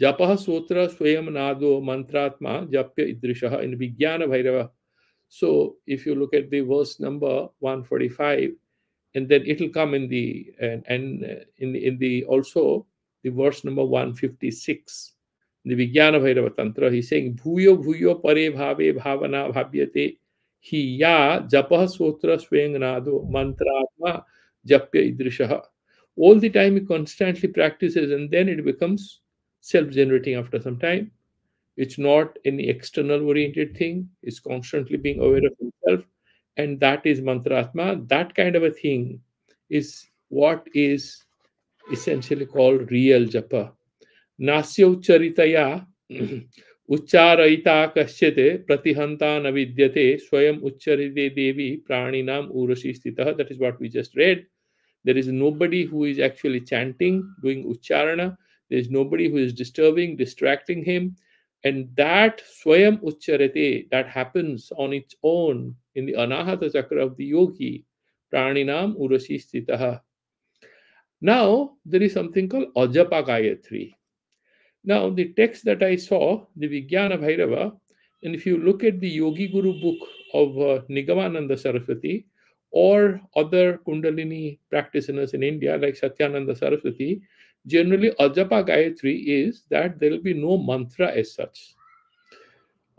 Speaker 1: जपः सूत्र स्वयं नादो मंत्रात्मा जप्य idrishah in Vijnana Bhairava. So if you look at the verse number 145, and then it'll come in the and in the also the verse number 156, the Vijnana Bhairava Tantra, he's saying bhuyo bhuyo pare bhave bhavana bhavyate hi ya japah sutra swayang mantratma japya idrishah. All the time he constantly practices, and then it becomes self-generating after some time. It's not any external oriented thing, it's constantly being aware of himself, and that is mantratma. That kind of a thing is what is essentially called real japa. Nasya ucharitaya uccharayita kasyate pratihanta navidyate swayam ucharite devi praninam urashi stitah. That is what we just read. There is nobody who is actually chanting, doing ucharana. There is nobody who is disturbing, distracting him. And that swayam ucharate, that happens on its own in the anahata chakra of the yogi, praninam urashi stitaha. Now, there is something called ajapa gayatri. Now, the text that I saw, the Vijnana Bhairava, and if you look at the Yogi Guru book of Nigamananda Saraswati or other Kundalini practitioners in India like Satyananda Saraswati, generally Ajapa Gayatri is that there will be no mantra as such.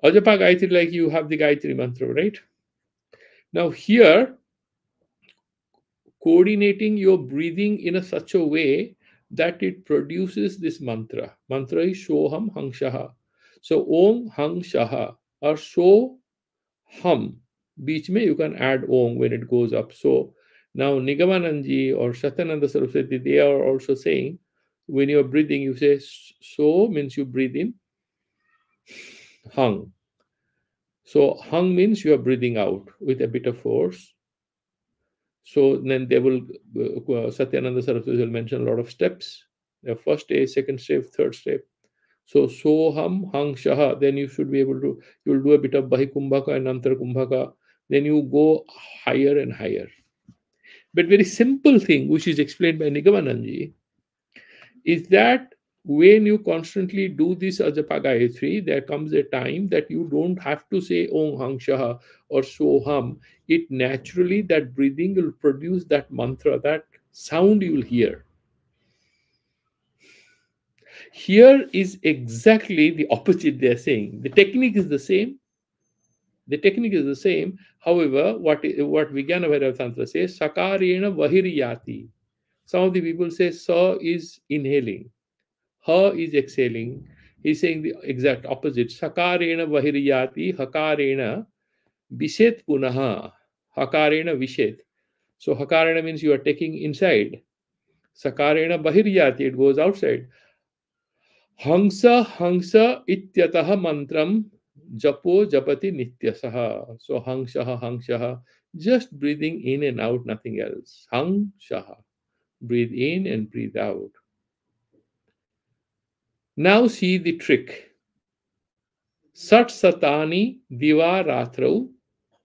Speaker 1: Ajapa Gayatri, like you have the Gayatri mantra, right? Now, here, coordinating your breathing in such a way that it produces this mantra. Mantra is Shoham Hangshaha. So Om Hang Shaha or So Hum. Beach mein you can add Om when it goes up. So now Nigamananji or Satyananda Saraswati, they are also saying when you are breathing, you say So means you breathe in Hung. So Hung means you are breathing out with a bit of force. So then they will, Satyananda Saraswati will mention a lot of steps. The first step, second step, third step. So Soham Hang Shaha, then you should be able to, you will do a bit of Bahi Kumbhaka and Antar Kumbhaka. Then you go higher and higher. But very simple thing, which is explained by Nigamananji, is that when you constantly do this Ajapa Gayatri, there comes a time that you don't have to say Om Hang Shaha or Soham. It naturally, that breathing will produce that mantra, that sound you will hear. Here is exactly the opposite they are saying. The technique is the same. The technique is the same. However, what Vijnana Bhairava Tantra says, Sakarena Vahiriyati. Some of the people say Sa is inhaling. Ha is exhaling. He's saying the exact opposite. Sakarena vahiriyati, hakarena vishet punaha. Hakarena vishet. So hakarena means you are taking inside. Sakarena bahiriyati, it goes outside. Hangsa hangsa ityataha mantram japo japati nityasaha. So hangsaha hangsaha, Just breathing in and out, nothing else. Hang Shaha. Breathe in and breathe out. Now see the trick. Sat Satani Diva Ratrau.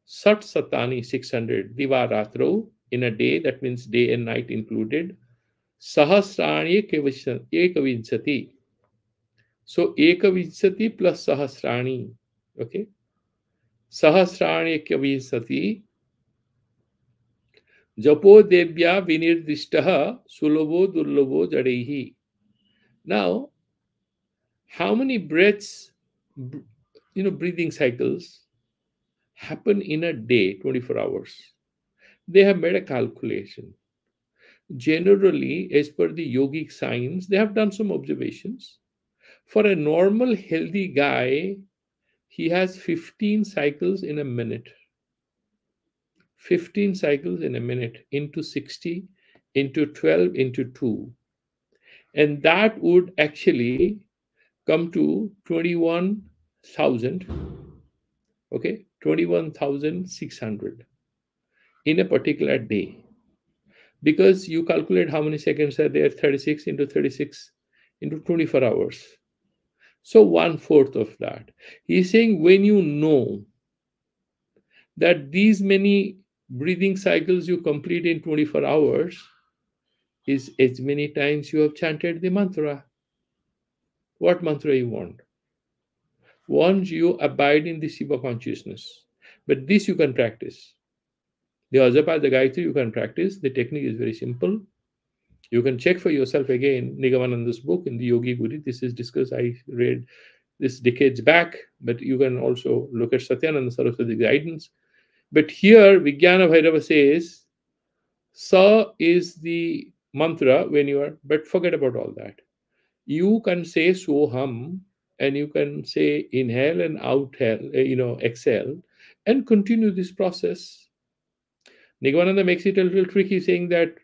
Speaker 1: Sat Satani 600 Diva Ratrau in a day, that means day and night included. Sahasrani Ekavinsati. So Ekavinsati plus Sahasrani. Okay. Sahasrani Ekavinsati. Japo Devya Vinirdishtaha Sulavo Dulavo Jadehi. Now, how many breaths, breathing cycles happen in a day, 24 hours? They have made a calculation. Generally, as per the yogic science, they have done some observations. For a normal, healthy guy, he has 15 cycles in a minute. 15 cycles in a minute into 60 into 12 into 2. And that would actually come to 21,000, okay, 21,600 in a particular day. Because you calculate how many seconds are there, 36 into 36 into 24 hours. So 1/4 of that. He's saying when you know that these many breathing cycles you complete in 24 hours is as many times you have chanted the mantra. What mantra you want? Once you abide in the Siva consciousness. But this you can practice. The Ajapa, the Gayatri you can practice. The technique is very simple. You can check for yourself again, Nigamananda's book in the Yogi Guru. This is discussed. I read this decades back, but you can also look at Satyananda Saraswati's guidance. But here, Vijnana Bhairava says, Sa is the mantra when you are, but forget about all that. You can say Soham, and you can say inhale and exhale, and continue this process. Nigamananda makes it a little tricky, saying that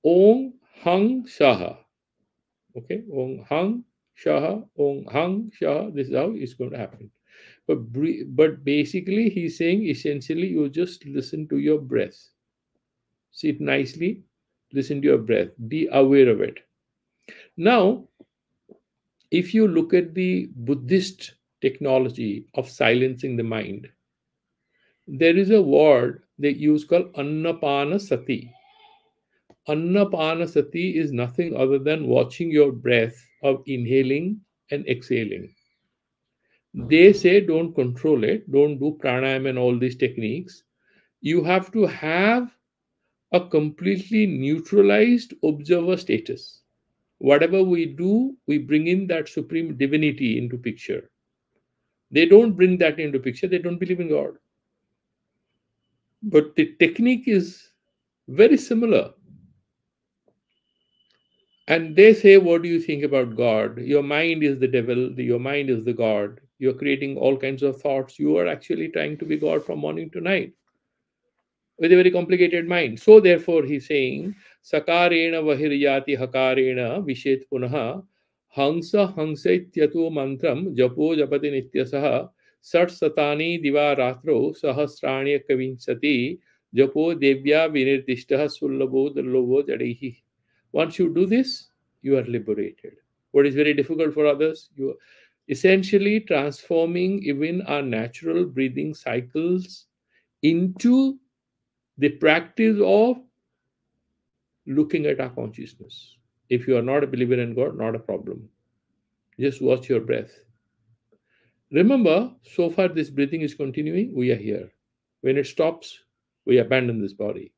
Speaker 1: Om Hang Shaha. Okay, Om Hang Shaha, Om Hang Shaha. This is how it's going to happen. But basically, he's saying essentially you just listen to your breath. Sit nicely, listen to your breath, be aware of it. Now, if you look at the Buddhist technology of silencing the mind, there is a word they use called Annapana Sati. Annapana Sati is nothing other than watching your breath of inhaling and exhaling. They say don't control it, don't do pranayama and all these techniques. You have to have a completely neutralized observer status. Whatever we do, we bring in that supreme divinity into picture. They don't bring that into picture, they don't believe in God. But the technique is very similar. And they say, what do you think about God? Your mind is the devil, your mind is the God. You're creating all kinds of thoughts. You are actually trying to be God from morning to night with a very complicated mind. So therefore, he's saying, Sakarena vahiryati hakarena vishet punaha hangsa hangsaityatu mantram japo japati nityasaha sat satani diva ratro sahasrani kavinsati japo devya vinirtishtaha sullabho dallabho jadehi. Once you do this, you are liberated. What is very difficult for others, you are essentially transforming even our natural breathing cycles into the practice of looking at our consciousness. If you are not a believer in God, not a problem. Just watch your breath. Remember, so far this breathing is continuing, we are here. When it stops, we abandon this body.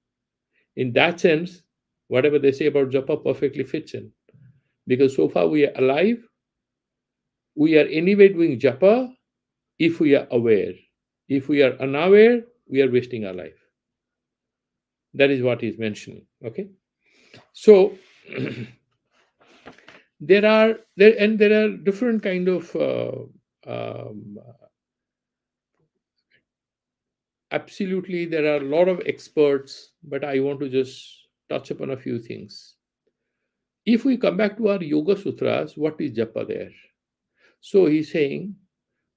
Speaker 1: In that sense, whatever they say about japa perfectly fits in. Because so far we are alive, we are anyway doing japa if we are aware. If we are unaware, we are wasting our life. That is what he's mentioning. Okay. So there are different kind of absolutely there are a lot of experts, but I want to just touch upon a few things. If we come back to our Yoga Sutras, what is japa there? So he's saying,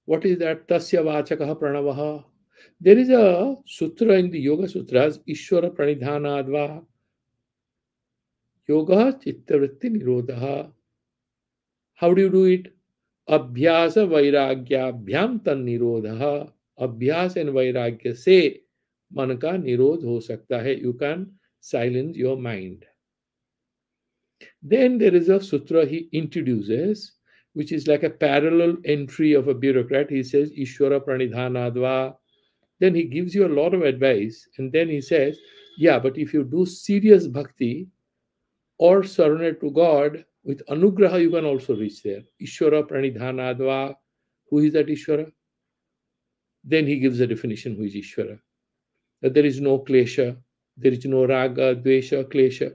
Speaker 1: what is that? Tasya vachakaha pranavaha There is a sutra in the Yoga Sutras, Ishvara Pranidhanadva Yoga Chittavritti Nirodha. How do you do it? Abhyasa Vairagyabhyam Tan Nirodha. Abhyas and Vairagya से मन का निरोध हो सकता है. You can silence your mind. Then there is a sutra he introduces, which is like a parallel entry of a bureaucrat. He says, Ishvara Pranidhanadva. Then he gives you a lot of advice. And then he says, yeah, but if you do serious bhakti or surrender to God with anugraha, you can also reach there. Ishvara Pranidhanadva. Who is that Ishvara? Then he gives a definition who is Ishvara. That there is no klesha, there is no raga, dvesha, klesha.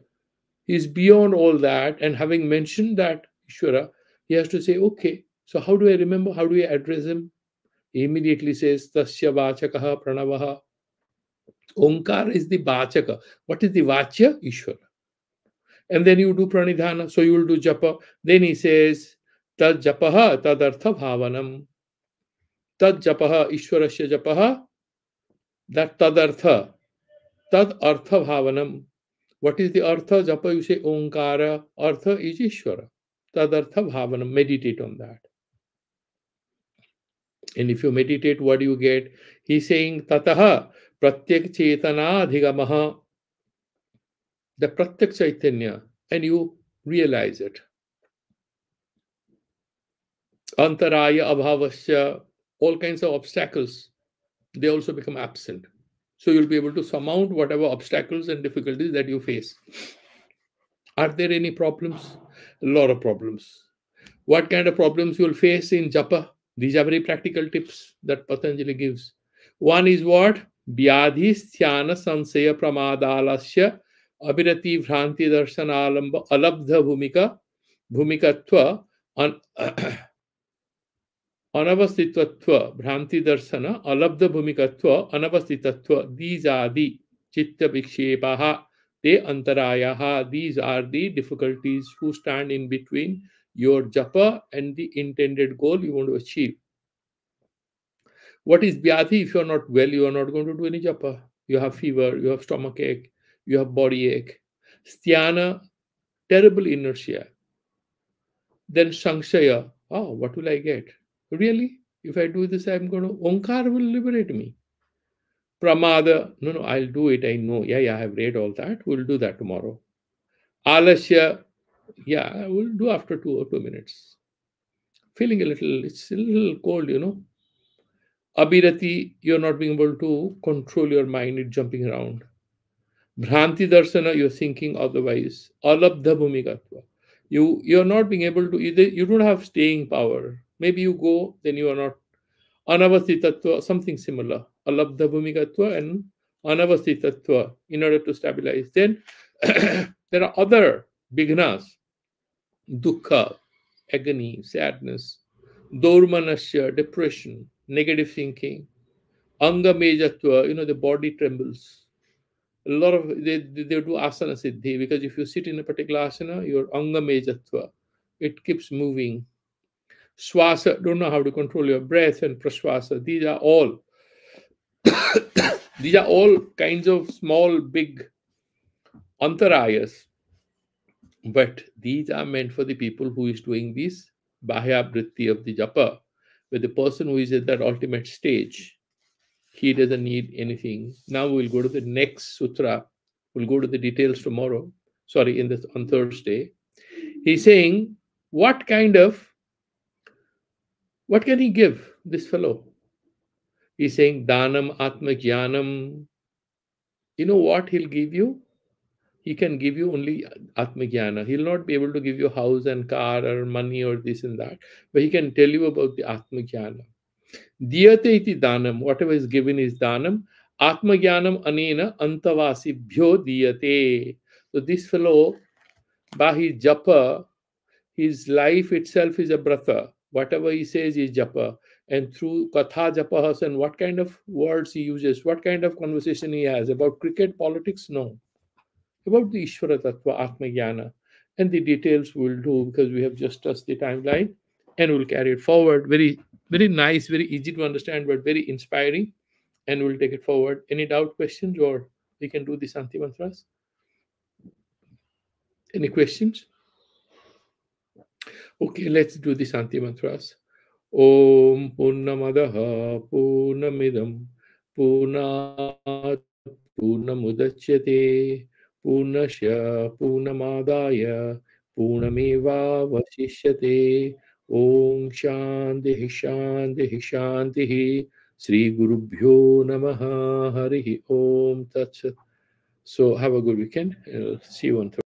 Speaker 1: He is beyond all that. And having mentioned that Ishvara, he has to say, okay, so how do I remember? How do I address him? He immediately says, Tasya vachakaha pranavaha. Onkar is the vachaka. What is the vachya? Ishvara. And then you do pranidhana, so you will do japa. Then he says, Tad japaha tadartha bhavanam. Tad japaha ishwarasya japaha. That tadartha. Tad artha bhavanam. What is the artha? Japa, you say onkara. Artha is Ishvara. Tadartha bhavanam. Meditate on that. And if you meditate, what do you get? He's saying tataha pratyak chetana adhigamaha. The pratyak chaitanya. And you realize it. Antaraya abhavasya. All kinds of obstacles, they also become absent. So you'll be able to surmount whatever obstacles and difficulties that you face. Are there any problems? A lot of problems. What kind of problems you'll face in japa? These are very practical tips that Patanjali gives. One is what? Vyadhi sthyana sansaya pramadalasya abhirati vranti darshanalamba alabdha bhumikatva anavastitvatva, bhranti darsana, alabdha bhumikatva, anavastitvatva. These are the chitta vikshepaha, te antarayaha. These are the difficulties who stand in between your japa and the intended goal you want to achieve. What is vyadhi? If you are not well, you are not going to do any japa. You have fever, you have stomach ache, you have body ache. Sthana, terrible inertia. Then Sankshaya, oh, what will I get? Really? If I do this, I'm going to, Onkar will liberate me. Pramada, no, I'll do it. I know. Yeah, I have read all that. We'll do that tomorrow. Alasya, yeah, I will do after 2 minutes. Feeling it's a little cold, Abhirati, you're not being able to control your mind, it's jumping around. Bhranti darsana, you're thinking otherwise. Alabdha bhumikatva. You're not being able to either, you don't have staying power. Maybe you go, then you are not. Anavasthitatva, something similar. Alabdha bhumikatva and anavasthitatva in order to stabilize. Then there are other bignas. Dukkha, agony, sadness, dormanasya, depression, negative thinking. Anga mejatva, the body trembles. A lot of they do asana siddhi, because if you sit in a particular asana, your anga mejatva, it keeps moving. Swasa, don't know how to control your breath, and praswasa. These are all kinds of small, big antarayas. But these are meant for the people who is doing this bahya vritti of the japa. But the person who is at that ultimate stage, he doesn't need anything. Now we'll go to the next sutra. We'll go to the details tomorrow. Sorry, on Thursday. He's saying, what can he give this fellow? He's saying, Danam Atma Jnanam. You know what he'll give you? He can give you only Atma Jnana. He'll not be able to give you house and car or money or this and that. But he can tell you about the Atma Jnana. Diyate iti danam. Whatever is given is danam. Atma Jnanam anena antavasibhyo diyate. So this fellow, by his japa, his life itself is a brata. Whatever he says is japa. And through katha japahas and what kind of words he uses, what kind of conversation he has about cricket, politics, no. About the Ishvara Tattva, Atma Jnana. And the details we'll do because we have just touched the timeline and we'll carry it forward. Very, very nice, very easy to understand, but very inspiring. and we'll take it forward. Any doubt, questions, or we can do the Santi mantras? Any questions? Okay, let's do the Santi mantras. Om Purnamadaha Purnamidam Purnat Purnamudachyate Purnasya Purnamadaya Purnameva Vasishyate. Om Shanti Shanti Shanti. Sri Gurubhyo Namaha Harihi Om Tat Sat. So have a good weekend. See you on Thursday.